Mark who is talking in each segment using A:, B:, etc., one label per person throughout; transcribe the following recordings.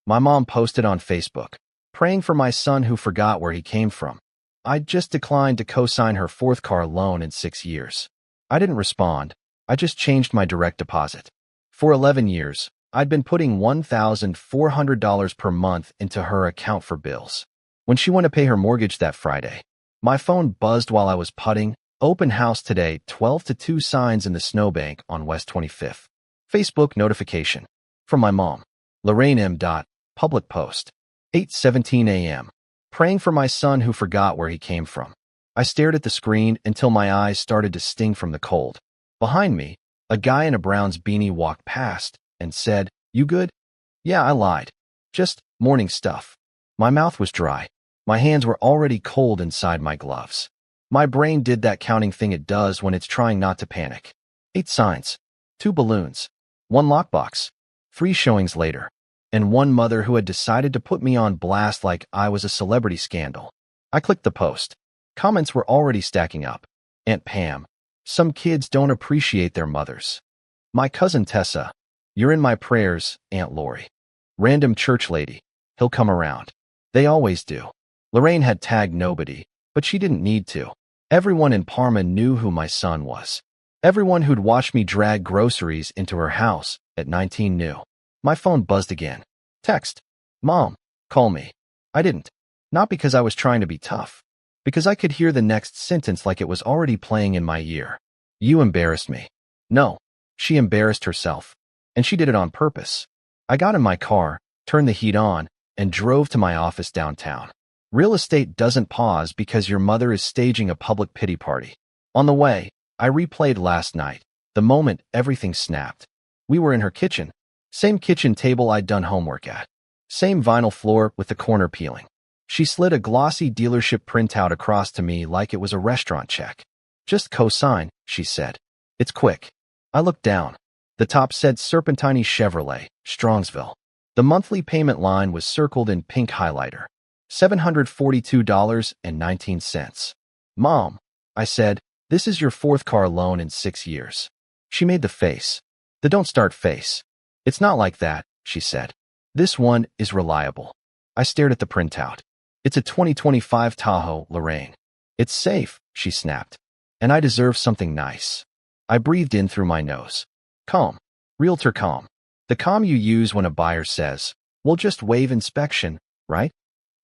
A: My mom posted on Facebook, praying for my son who forgot where he came from. I just declined to co-sign her fourth car loan in 6 years. I didn't respond. I just changed my direct deposit. For 11 years, I'd been putting $1,400 per month into her account for bills. When she went to pay her mortgage that Friday, my phone buzzed while I was putting. Open house today, 12 to 2 signs in the snowbank on West 25th. Facebook notification. From my mom. Lorraine M. Public post. 8:17 a.m. Praying for my son who forgot where he came from. I stared at the screen until my eyes started to sting from the cold. Behind me, a guy in a Browns beanie walked past and said, "You good?" Yeah, I lied. Just morning stuff. My mouth was dry. My hands were already cold inside my gloves. My brain did that counting thing it does when it's trying not to panic. 8 signs, 2 balloons, 1 lockbox, 3 showings later, and 1 mother who had decided to put me on blast like I was a celebrity scandal. I clicked the post. Comments were already stacking up. Aunt Pam. Some kids don't appreciate their mothers. My cousin Tessa. You're in my prayers, Aunt Lori. Random church lady. He'll come around. They always do. Lorraine had tagged nobody, but she didn't need to. Everyone in Parma knew who my son was. Everyone who'd watched me drag groceries into her house at 19 knew. My phone buzzed again. Text. Mom, call me. I didn't. Not because I was trying to be tough. Because I could hear the next sentence like it was already playing in my ear. You embarrassed me. No, she embarrassed herself. And she did it on purpose. I got in my car, turned the heat on, and drove to my office downtown. Real estate doesn't pause because your mother is staging a public pity party. On the way, I replayed last night, the moment everything snapped. We were in her kitchen. Same kitchen table I'd done homework at. Same vinyl floor with the corner peeling. She slid a glossy dealership printout across to me like it was a restaurant check. Just co-sign, she said. It's quick. I looked down. The top said Serpentine Chevrolet, Strongsville. The monthly payment line was circled in pink highlighter. $742.19. Mom, I said, this is your 4th car loan in 6 years. She made the face. The don't start face. It's not like that, she said. This one is reliable. I stared at the printout. It's a 2025 Tahoe, Lorraine. It's safe, she snapped. And I deserve something nice. I breathed in through my nose. Calm. Realtor calm. The calm you use when a buyer says, we'll just waive inspection, right?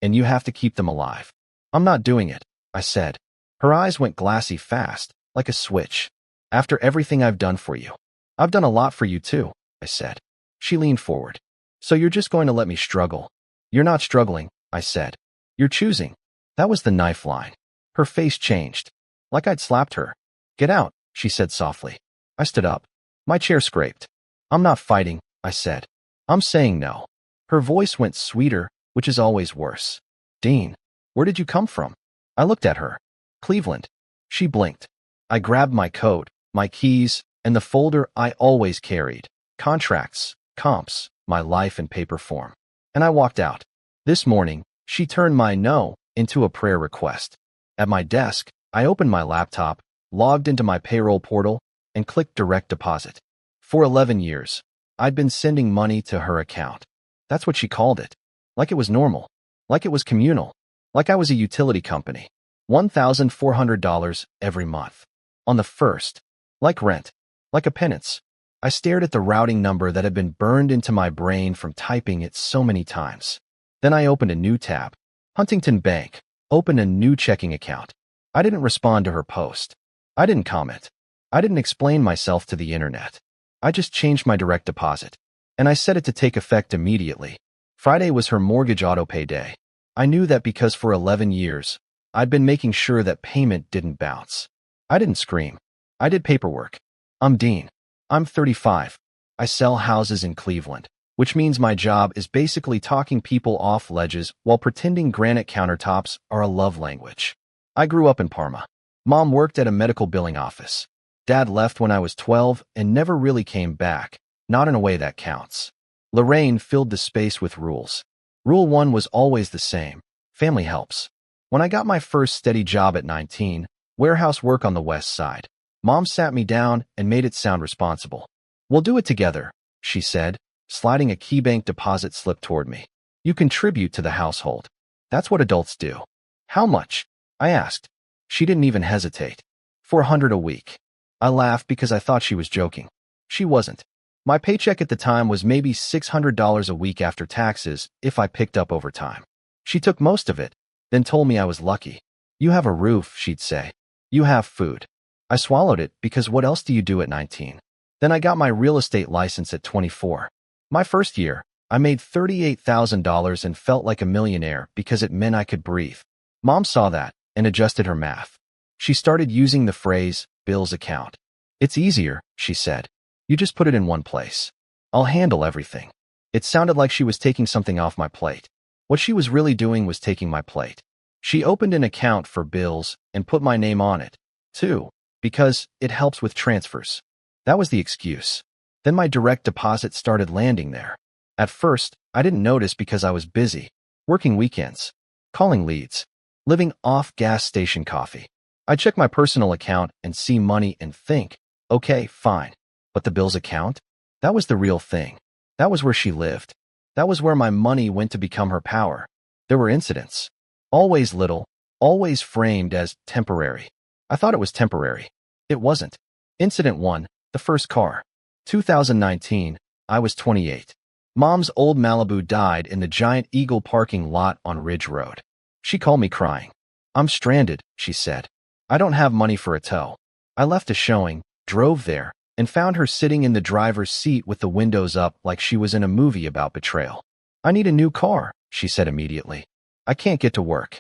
A: And you have to keep them alive. I'm not doing it, I said. Her eyes went glassy fast, like a switch. After everything I've done for you. I've done a lot for you too, I said. She leaned forward. So you're just going to let me struggle? You're not struggling, I said. You're choosing. That was the knife line. Her face changed. Like I'd slapped her. Get out, she said softly. I stood up. My chair scraped. I'm not fighting, I said. I'm saying no. Her voice went sweeter, which is always worse. Dean, where did you come from? I looked at her. Cleveland. She blinked. I grabbed my coat, my keys, and the folder I always carried. Contracts, comps, my life in paper form. And I walked out. This morning, she turned my no into a prayer request. At my desk, I opened my laptop, logged into my payroll portal, and clicked direct deposit. For 11 years, I'd been sending money to her account. That's what she called it. Like it was normal. Like it was communal. Like I was a utility company. $1,400 every month. On the first. Like rent. Like a penance. I stared at the routing number that had been burned into my brain from typing it so many times. Then I opened a new tab. Huntington Bank. Opened a new checking account. I didn't respond to her post. I didn't comment. I didn't explain myself to the internet. I just changed my direct deposit. And I set it to take effect immediately. Friday was her mortgage auto-pay day. I knew that because for 11 years, I'd been making sure that payment didn't bounce. I didn't scream. I did paperwork. I'm Dean. I'm 35. I sell houses in Cleveland, which means my job is basically talking people off ledges while pretending granite countertops are a love language. I grew up in Parma. Mom worked at a medical billing office. Dad left when I was 12 and never really came back, not in a way that counts. Lorraine filled the space with rules. Rule 1 was always the same. Family helps. When I got my first steady job at 19, warehouse work on the west side, Mom sat me down and made it sound responsible. We'll do it together, she said, sliding a KeyBank deposit slip toward me. You contribute to the household. That's what adults do. How much? I asked. She didn't even hesitate. $400 a week. I laughed because I thought she was joking. She wasn't. My paycheck at the time was maybe $600 a week after taxes if I picked up overtime. She took most of it, then told me I was lucky. You have a roof, she'd say. You have food. I swallowed it because what else do you do at 19? Then I got my real estate license at 24. My first year, I made $38,000 and felt like a millionaire because it meant I could breathe. Mom saw that and adjusted her math. She started using the phrase, Bill's account. It's easier, she said. You just put it in one place. I'll handle everything. It sounded like she was taking something off my plate. What she was really doing was taking my plate. She opened an account for bills and put my name on it, too, because it helps with transfers. That was the excuse. Then my direct deposit started landing there. At first, I didn't notice because I was busy, working weekends, calling leads, living off gas station coffee. I'd check my personal account and see money and think, okay, fine. But the bills account? That was the real thing. That was where she lived. That was where my money went to become her power. There were incidents. Always little, always framed as temporary. I thought it was temporary. It wasn't. Incident 1, the first car. 2019, I was 28. Mom's old Malibu died in the Giant Eagle parking lot on Ridge Road. She called me crying. I'm stranded, she said. I don't have money for a tow. I left a showing, drove there, and found her sitting in the driver's seat with the windows up like she was in a movie about betrayal. I need a new car, she said immediately. I can't get to work.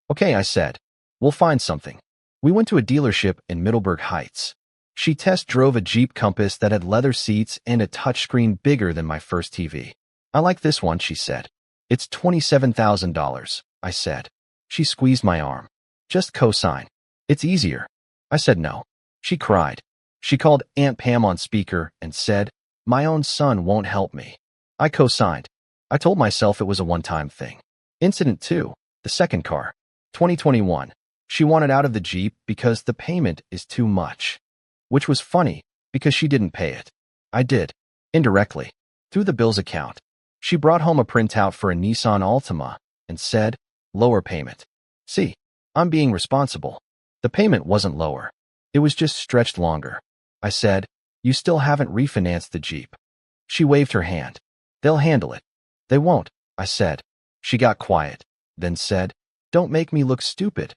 A: Okay, I said. We'll find something. We went to a dealership in Middleburg Heights. She test drove a Jeep Compass that had leather seats and a touchscreen bigger than my first TV. I like this one, she said. It's $27,000, I said. She squeezed my arm. Just co-sign. It's easier. I said no. She cried. She called Aunt Pam on speaker and said, my own son won't help me. I co-signed. I told myself it was a one-time thing. Incident 2, the second car. 2021. She wanted out of the Jeep because the payment is too much. Which was funny, because she didn't pay it. I did. Indirectly. Through the bills account. She brought home a printout for a Nissan Altima and said, lower payment. See, I'm being responsible. The payment wasn't lower. It was just stretched longer. I said, you still haven't refinanced the Jeep. She waved her hand. They'll handle it. They won't, I said. She got quiet, then said, don't make me look stupid.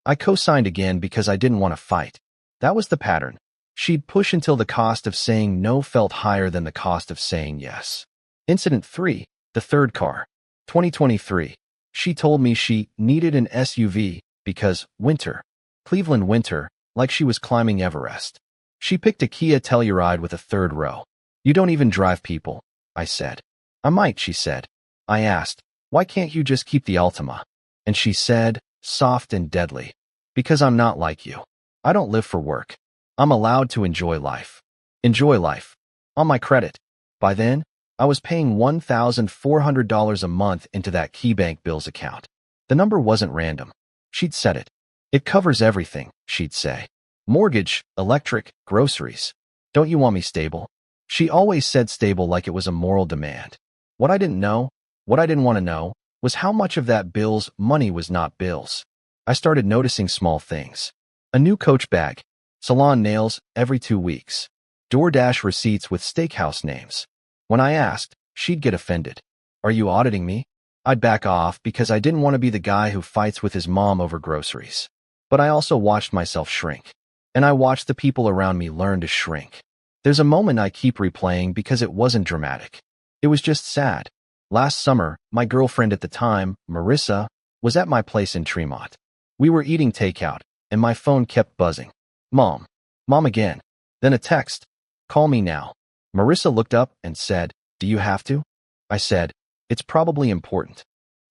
A: I co-signed again because I didn't want to fight. That was the pattern. She'd push until the cost of saying no felt higher than the cost of saying yes. Incident 3, the third car. 2023. She told me she needed an SUV because winter. Cleveland winter, like she was climbing Everest. She picked a Kia Telluride with a third row. You don't even drive people, I said. I might, she said. I asked, why can't you just keep the Altima? And she said, soft and deadly, because I'm not like you. I don't live for work. I'm allowed to enjoy life. Enjoy life. On my credit. By then, I was paying $1,400 a month into that KeyBank bills account. The number wasn't random. She'd said it. It covers everything, she'd say. Mortgage, electric, groceries. Don't you want me stable? She always said stable like it was a moral demand. What I didn't know, what I didn't want to know, was how much of that bill's money was not bills. I started noticing small things. A new Coach bag. Salon nails every 2 weeks. DoorDash receipts with steakhouse names. When I asked, she'd get offended. Are you auditing me? I'd back off because I didn't want to be the guy who fights with his mom over groceries. But I also watched myself shrink. And I watched the people around me learn to shrink. There's a moment I keep replaying because it wasn't dramatic. It was just sad. Last summer, my girlfriend at the time, Marissa, was at my place in Tremont. We were eating takeout, and my phone kept buzzing. Mom. Mom again. Then a text. Call me now. Marissa looked up and said, do you have to? I said, it's probably important.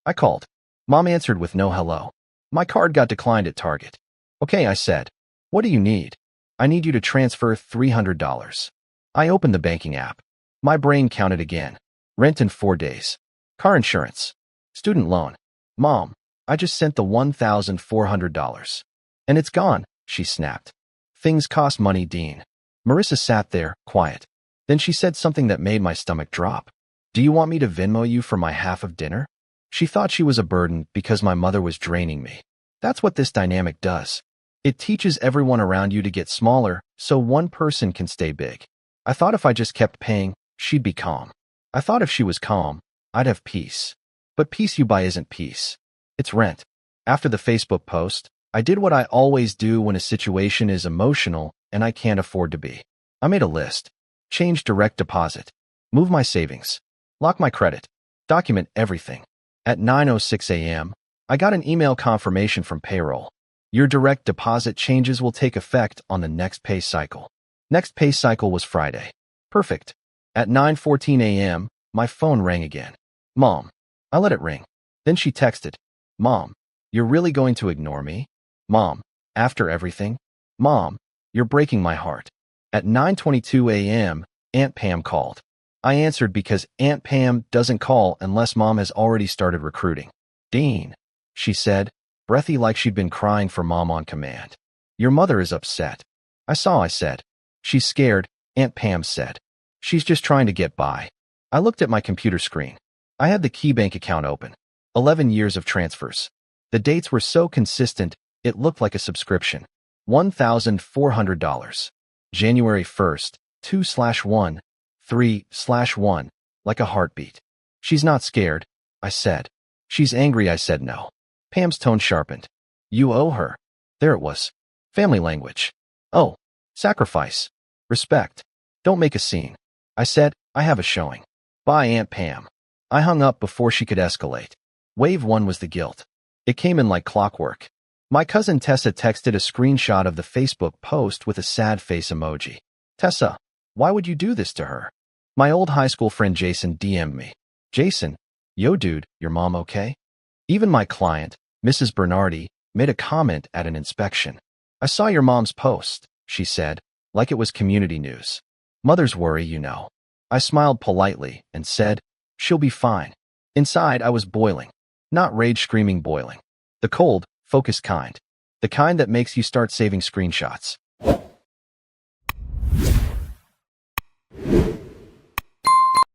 A: I called. Mom answered with no hello. My card got declined at Target. Okay, I said. What do you need? I need you to transfer $300. I opened the banking app. My brain counted again. Rent in 4 days. Car insurance. Student loan. Mom, I just sent the $1,400. And it's gone, she snapped. Things cost money, Dean. Marissa sat there, quiet. Then she said something that made my stomach drop. Do you want me to Venmo you for my half of dinner? She thought she was a burden because my mother was draining me. That's what this dynamic does. It teaches everyone around you to get smaller so one person can stay big. I thought if I just kept paying, she'd be calm. I thought if she was calm, I'd have peace. But peace you buy isn't peace. It's rent. After the Facebook post, I did what I always do when a situation is emotional and I can't afford to be. I made a list. Change direct deposit. Move my savings. Lock my credit. Document everything. At 9:06 a.m., I got an email confirmation from payroll. Your direct deposit changes will take effect on the next pay cycle. Next pay cycle was Friday. Perfect. At 9:14 a.m., my phone rang again. Mom. I let it ring. Then she texted. Mom, you're really going to ignore me? Mom, after everything? Mom, you're breaking my heart. At 9:22 a.m., Aunt Pam called. I answered because Aunt Pam doesn't call unless Mom has already started recruiting. Dean, she said, breathy like she'd been crying for Mom on command. Your mother is upset. I said. She's scared, Aunt Pam said. She's just trying to get by. I looked at my computer screen. I had the Qley bank account open. 11 years of transfers. The dates were so consistent, it looked like a subscription. $1,400. January 1st, 2/1, 3/1, like a heartbeat. She's not scared, I said. She's angry, I said no. Pam's tone sharpened. You owe her. There it was. Family language. Oh, sacrifice. Respect. Don't make a scene. I said, I have a showing. Bye, Aunt Pam. I hung up before she could escalate. Wave 1 was the guilt. It came in like clockwork. My cousin Tessa texted a screenshot of the Facebook post with a sad face emoji. Tessa, why would you do this to her? My old high school friend Jason DM'd me. Jason, yo dude, your mom okay? Even my client, Mrs. Bernardi, made a comment at an inspection. I saw your mom's post, she said, like it was community news. Mothers worry, you know. I smiled politely and said, she'll be fine. Inside, I was boiling. Not rage-screaming boiling. The cold, focused kind. The kind that makes you start saving screenshots.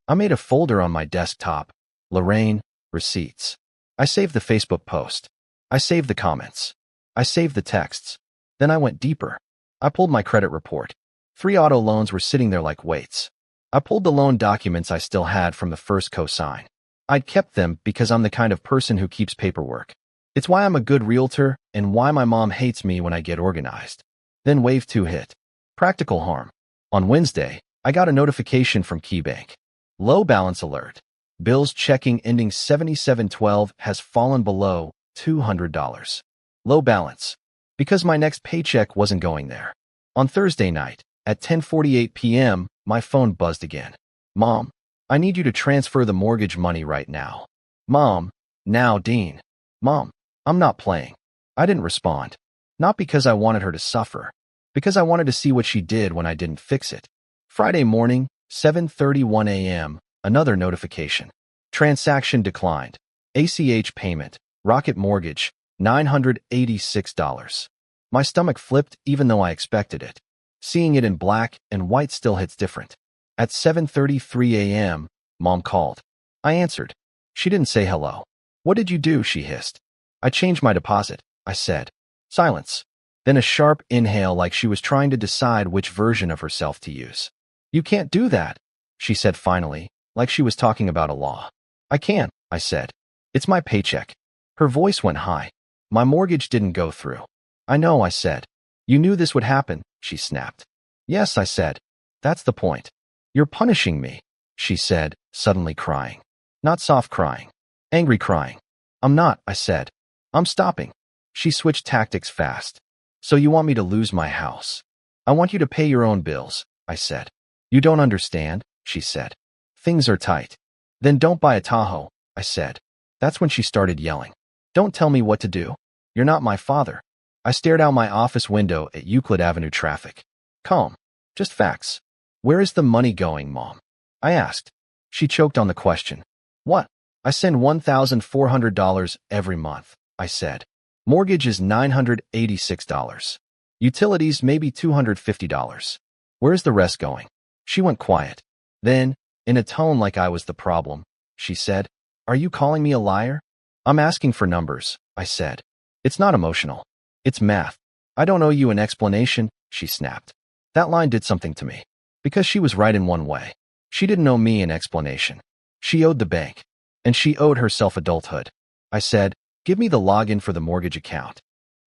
A: I made a folder on my desktop. Lorraine, receipts. I saved the Facebook post. I saved the comments. I saved the texts. Then I went deeper. I pulled my credit report. 3 auto loans were sitting there like weights. I pulled the loan documents I still had from the first cosign. I'd kept them because I'm the kind of person who keeps paperwork. It's why I'm a good realtor and why my mom hates me when I get organized. Then wave 2 hit. Practical harm. On Wednesday, I got a notification from Qley Bank. Low balance alert. Bills checking ending 7712 has fallen below $200. Low balance. Because my next paycheck wasn't going there. On Thursday night, at 10:48 p.m., my phone buzzed again. Mom, I need you to transfer the mortgage money right now. Mom, now Dean. Mom, I'm not playing. I didn't respond. Not because I wanted her to suffer. Because I wanted to see what she did when I didn't fix it. Friday morning, 7:31 a.m., another notification. Transaction declined. ACH payment. Rocket Mortgage, $986. My stomach flipped even though I expected it. Seeing it in black and white still hits different. At 7:33 a.m., Mom called. I answered. She didn't say hello. What did you do? She hissed. I changed my deposit, I said. Silence. Then a sharp inhale like she was trying to decide which version of herself to use. You can't do that, she said finally, like she was talking about a law. I can't, I said. It's my paycheck. Her voice went high. My mortgage didn't go through. I know, I said. You knew this would happen, she snapped. Yes, I said. That's the point. You're punishing me, she said, suddenly crying. Not soft crying. Angry crying. I'm not, I said. I'm stopping. She switched tactics fast. So you want me to lose my house? I want you to pay your own bills, I said. You don't understand, she said. Things are tight. Then don't buy a Tahoe, I said. That's when she started yelling. Don't tell me what to do. You're not my father. I stared out my office window at Euclid Avenue traffic. Calm. Just facts. Where is the money going, Mom? I asked. She choked on the question. What? I send $1,400 every month, I said. Mortgage is $986. Utilities maybe $250. Where's the rest going? She went quiet. Then, in a tone like I was the problem. She said, "Are you calling me a liar?" "I'm asking for numbers," I said. "It's not emotional. It's math. I don't owe you an explanation," she snapped. That line did something to me. Because she was right in one way. She didn't owe me an explanation. She owed the bank. And she owed herself adulthood. I said, "Give me the login for the mortgage account."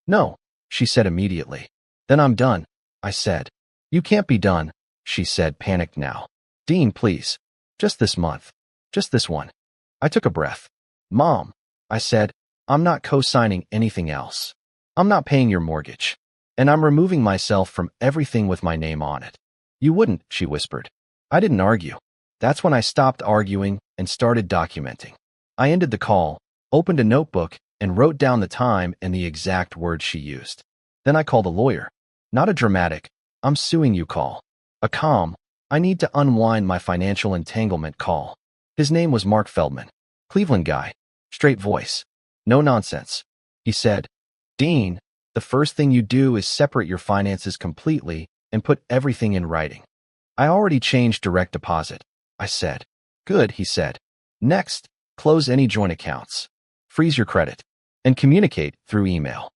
A: "No," she said immediately. "Then I'm done," I said. "You can't be done," she said, panicked now. "Dean, please. Just this month. Just this one." I took a breath. "Mom," I said, "I'm not co-signing anything else. I'm not paying your mortgage. And I'm removing myself from everything with my name on it." "You wouldn't," she whispered. I didn't argue. That's when I stopped arguing and started documenting. I ended the call, opened a notebook, and wrote down the time and the exact words she used. Then I called a lawyer. Not a dramatic, "I'm suing you" call. A calm, "I need to unwind my financial entanglement" call. His name was Mark Feldman. Cleveland guy. Straight voice. No nonsense. He said, "Dean, the first thing you do is separate your finances completely and put everything in writing." "I already changed direct deposit," I said. "Good," he said. "Next, close any joint accounts. Freeze your credit. And communicate through email."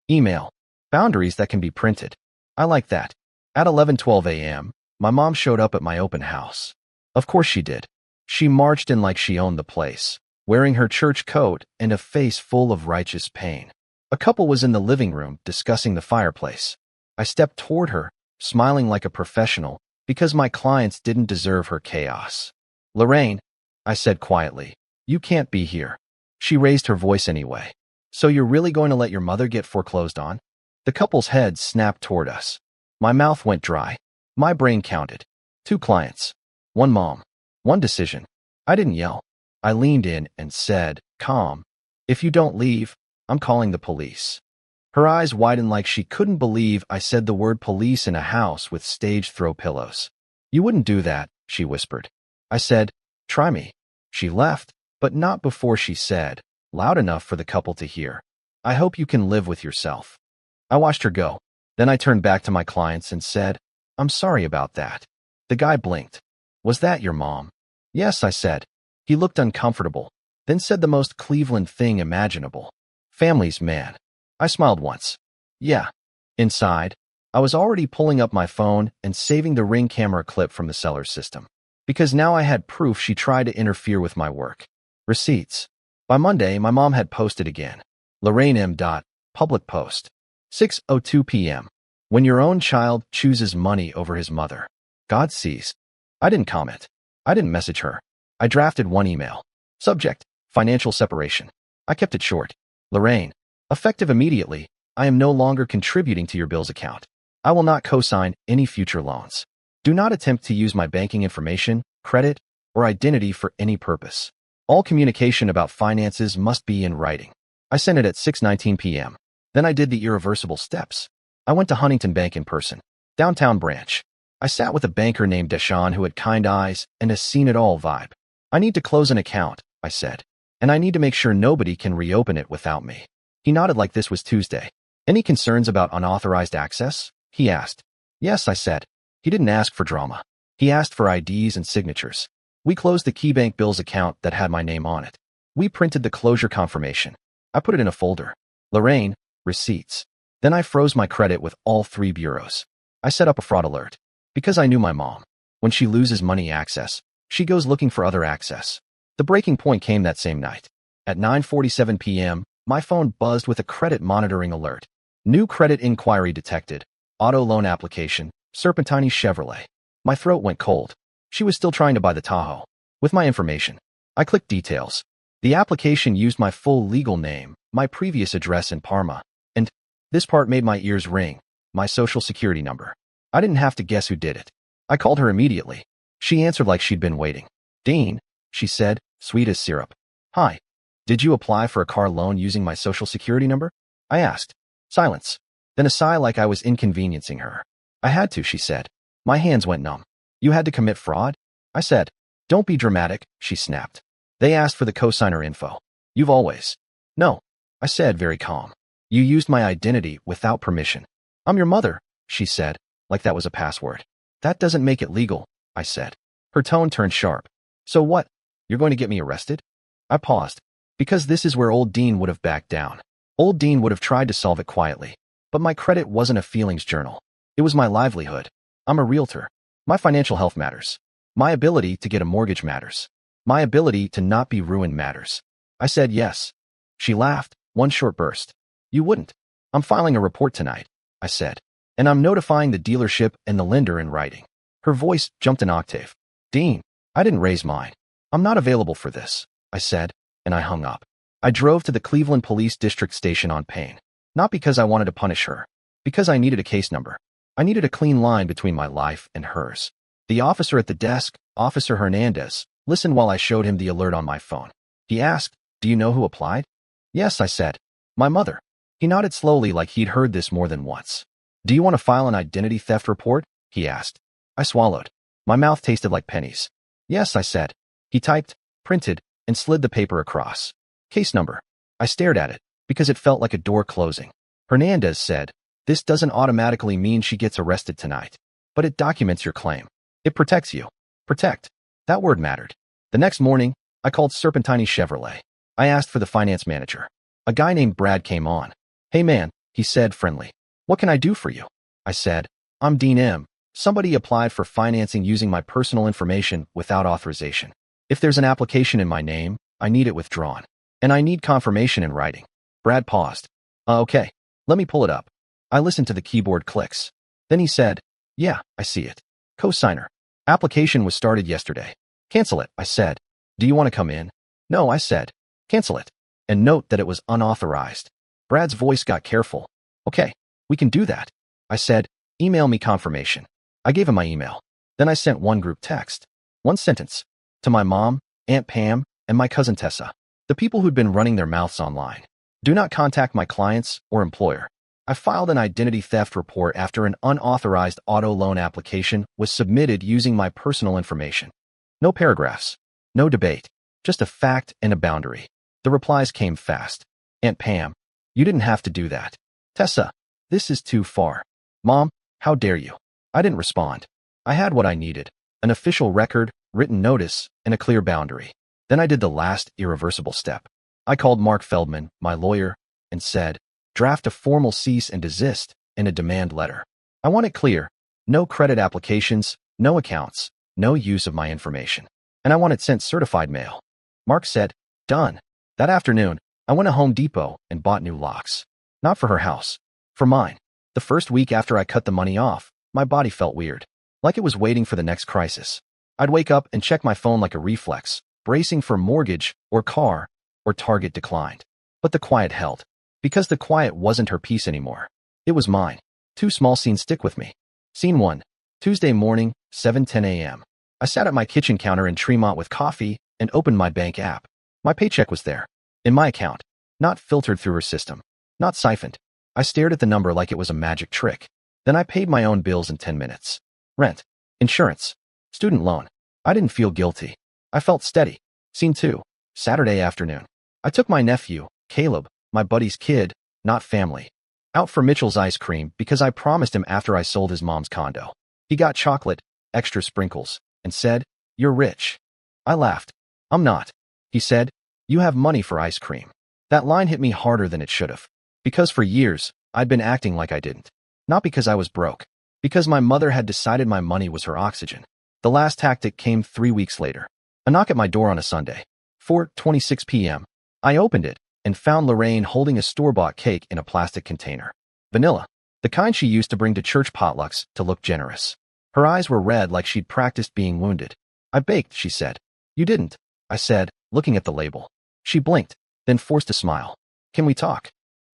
A: Email. Boundaries that can be printed. I like that. At 11:12 a.m., my mom showed up at my open house. Of course she did. She marched in like she owned the place, wearing her church coat and a face full of righteous pain. A couple was in the living room discussing the fireplace. I stepped toward her, smiling like a professional, because my clients didn't deserve her chaos. "Lorraine," I said quietly, "you can't be here." She raised her voice anyway. "So you're really going to let your mother get foreclosed on?" The couple's heads snapped toward us. My mouth went dry. My brain counted. 2 clients. 1 mom. 1 decision. I didn't yell. I leaned in and said, calm, "If you don't leave, I'm calling the police." Her eyes widened like she couldn't believe I said the word police in a house with stage throw pillows. "You wouldn't do that," she whispered. I said, "Try me." She left, but not before she said, loud enough for the couple to hear, "I hope you can live with yourself." I watched her go. Then I turned back to my clients and said, "I'm sorry about that." The guy blinked. "Was that your mom?" "Yes," I said. He looked uncomfortable, then said the most Cleveland thing imaginable. "Family's man." I smiled once. "Yeah." Inside, I was already pulling up my phone and saving the Ring camera clip from the seller's system. Because now I had proof she tried to interfere with my work. Receipts. By Monday, my mom had posted again. Lorraine M. Public post. 6:02 p.m. When your own child chooses money over his mother, God sees. I didn't comment. I didn't message her. I drafted 1 email. Subject, financial separation. I kept it short. Lorraine, effective immediately, I am no longer contributing to your bills account. I will not co-sign any future loans. Do not attempt to use my banking information, credit, or identity for any purpose. All communication about finances must be in writing. I sent it at 6:19 p.m. Then I did the irreversible steps. I went to Huntington Bank in person, downtown branch. I sat with a banker named Deshawn who had kind eyes and a seen-it-all vibe. "I need to close an account," I said, "and I need to make sure nobody can reopen it without me." He nodded like this was Tuesday. "Any concerns about unauthorized access?" he asked. "Yes," I said. He didn't ask for drama. He asked for IDs and signatures. We closed the KeyBank Bills account that had my name on it. We printed the closure confirmation. I put it in a folder. Lorraine, receipts. Then I froze my credit with all 3 bureaus. I set up a fraud alert. Because I knew my mom. When she loses money access, she goes looking for other access. The breaking point came that same night. At 9:47 p.m., my phone buzzed with a credit monitoring alert. New credit inquiry detected. Auto loan application, Serpentine Chevrolet. My throat went cold. She was still trying to buy the Tahoe. With my information. I clicked details. The application used my full legal name, my previous address in Parma, and this part made my ears ring, my social security number. I didn't have to guess who did it. I called her immediately. She answered like she'd been waiting. "Dean," she said, sweet as syrup. "Hi. Did you apply for a car loan using my social security number?" I asked. Silence. Then a sigh like I was inconveniencing her. "I had to," she said. My hands went numb. "You had to commit fraud?" I said. "Don't be dramatic," she snapped. "They asked for the cosigner info. You've always." "No," I said, very calm. "You used my identity without permission." "I'm your mother," she said, like that was a password. "That doesn't make it legal," I said. Her tone turned sharp. So what? You're going to get me arrested? I paused, because this is where old Dean would have backed down. Old Dean would have tried to solve it quietly. But my credit wasn't a feelings journal. It was my livelihood. I'm a realtor. My financial health matters. My ability to get a mortgage matters. My ability to not be ruined matters. I said yes. She laughed, one short burst. You wouldn't. I'm filing a report tonight, I said. And I'm notifying the dealership and the lender in writing. Her voice jumped an octave. Dean, I didn't raise mine. I'm not available for this, I said, and I hung up. I drove to the Cleveland Police District Station on pain. Not because I wanted to punish her. Because I needed a case number. I needed a clean line between my life and hers. The officer at the desk, Officer Hernandez, listened while I showed him the alert on my phone. He asked, Do you know who applied? Yes, I said. My mother. He nodded slowly like he'd heard this more than once. Do you want to file an identity theft report? He asked. I swallowed. My mouth tasted like pennies. Yes, I said. He typed, printed, and slid the paper across. Case number. I stared at it, because it felt like a door closing. Hernandez said, This doesn't automatically mean she gets arrested tonight. But it documents your claim. It protects you. Protect. That word mattered. The next morning, I called Serpentini Chevrolet. I asked for the finance manager. A guy named Brad came on. Hey man, he said friendly. What can I do for you? I said, I'm Dean M. Somebody applied for financing using my personal information without authorization. If there's an application in my name, I need it withdrawn. And I need confirmation in writing. Brad paused. Okay, let me pull it up. I listened to the keyboard clicks. Then he said, Yeah, I see it. Co-signer. Application was started yesterday. Cancel it, I said. Do you want to come in? No, I said. Cancel it. And note that it was unauthorized. Brad's voice got careful. Okay, we can do that. I said, email me confirmation. I gave him my email. Then I sent one group text. One sentence. To my mom, Aunt Pam, and my cousin Tessa. The people who'd been running their mouths online. Do not contact my clients or employer. I filed an identity theft report after an unauthorized auto loan application was submitted using my personal information. No paragraphs. No debate. Just a fact and a boundary. The replies came fast. Aunt Pam, you didn't have to do that. Tessa, this is too far. Mom, how dare you? I didn't respond. I had what I needed. An official record, written notice, and a clear boundary. Then I did the last irreversible step. I called Mark Feldman, my lawyer, and said, draft a formal cease and desist and a demand letter. I want it clear. No credit applications, no accounts, no use of my information. And I want it sent certified mail. Mark said, done. That afternoon, I went to Home Depot and bought new locks. Not for her house. For mine. The first week after I cut the money off, my body felt weird. Like it was waiting for the next crisis. I'd wake up and check my phone like a reflex, bracing for mortgage or car or target declined. But the quiet held. Because the quiet wasn't her peace anymore. It was mine. 2 small scenes stick with me. Scene 1. Tuesday morning, 7:10 a.m. I sat at my kitchen counter in Tremont with coffee and opened my bank app. My paycheck was there. In my account. Not filtered through her system. Not siphoned. I stared at the number like it was a magic trick. Then I paid my own bills in 10 minutes. Rent. Insurance. Student loan. I didn't feel guilty. I felt steady. Scene 2. Saturday afternoon. I took my nephew, Caleb, my buddy's kid, not family, out for Mitchell's ice cream because I promised him after I sold his mom's condo. He got chocolate, extra sprinkles, and said, You're rich. I laughed. I'm not. He said, You have money for ice cream. That line hit me harder than it should have. Because for years, I'd been acting like I didn't. Not because I was broke. Because my mother had decided my money was her oxygen. The last tactic came 3 weeks later. A knock at my door on a Sunday. 4:26 p.m. I opened it and found Lorraine holding a store-bought cake in a plastic container. Vanilla. The kind she used to bring to church potlucks to look generous. Her eyes were red like she'd practiced being wounded. I baked, she said. You didn't, I said, looking at the label. She blinked, then forced a smile. Can we talk?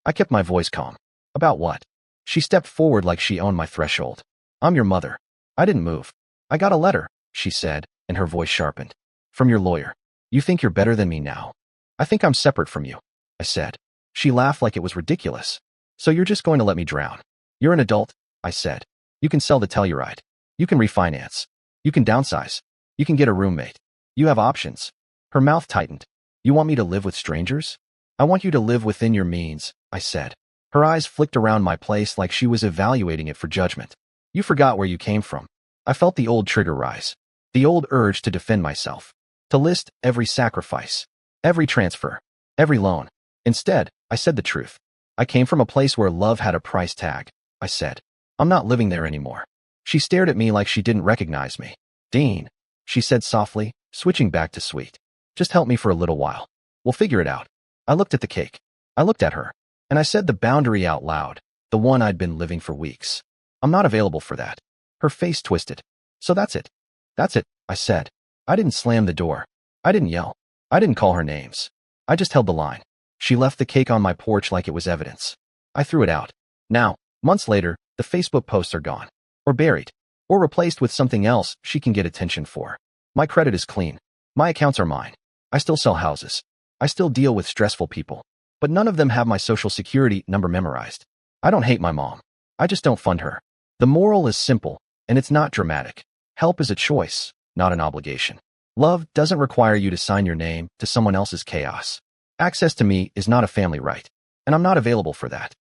A: I kept my voice calm. About what? She stepped forward like she owned my threshold. I'm your mother. I didn't move. I got a letter, she said, and her voice sharpened. From your lawyer. You think you're better than me now? I think I'm separate from you, I said. She laughed like it was ridiculous. So you're just going to let me drown? You're an adult, I said. You can sell the Telluride. You can refinance. You can downsize. You can get a roommate. You have options. Her mouth tightened. You want me to live with strangers? I want you to live within your means, I said. Her eyes flicked around my place like she was evaluating it for judgment. You forgot where you came from. I felt the old trigger rise. The old urge to defend myself. to list every sacrifice, every transfer, every loan. Instead, I said the truth. I came from a place where love had a price tag. I said, I'm not living there anymore. She stared at me like she didn't recognize me. Dean, she said softly, switching back to sweet. Just help me for a little while. We'll figure it out. I looked at the cake. I looked at her. And I said the boundary out loud, the one I'd been living for weeks. I'm not available for that. Her face twisted. So that's it. That's it, I said. I didn't slam the door. I didn't yell. I didn't call her names. I just held the line. She left the cake on my porch like it was evidence. I threw it out. Now, months later, the Facebook posts are gone. Or buried. Or replaced with something else she can get attention for. My credit is clean. My accounts are mine. I still sell houses. I still deal with stressful people. But none of them have my social security number memorized. I don't hate my mom. I just don't fund her. The moral is simple, and it's not dramatic. Help is a choice, not an obligation. Love doesn't require you to sign your name to someone else's chaos. Access to me is not a family right, and I'm not available for that.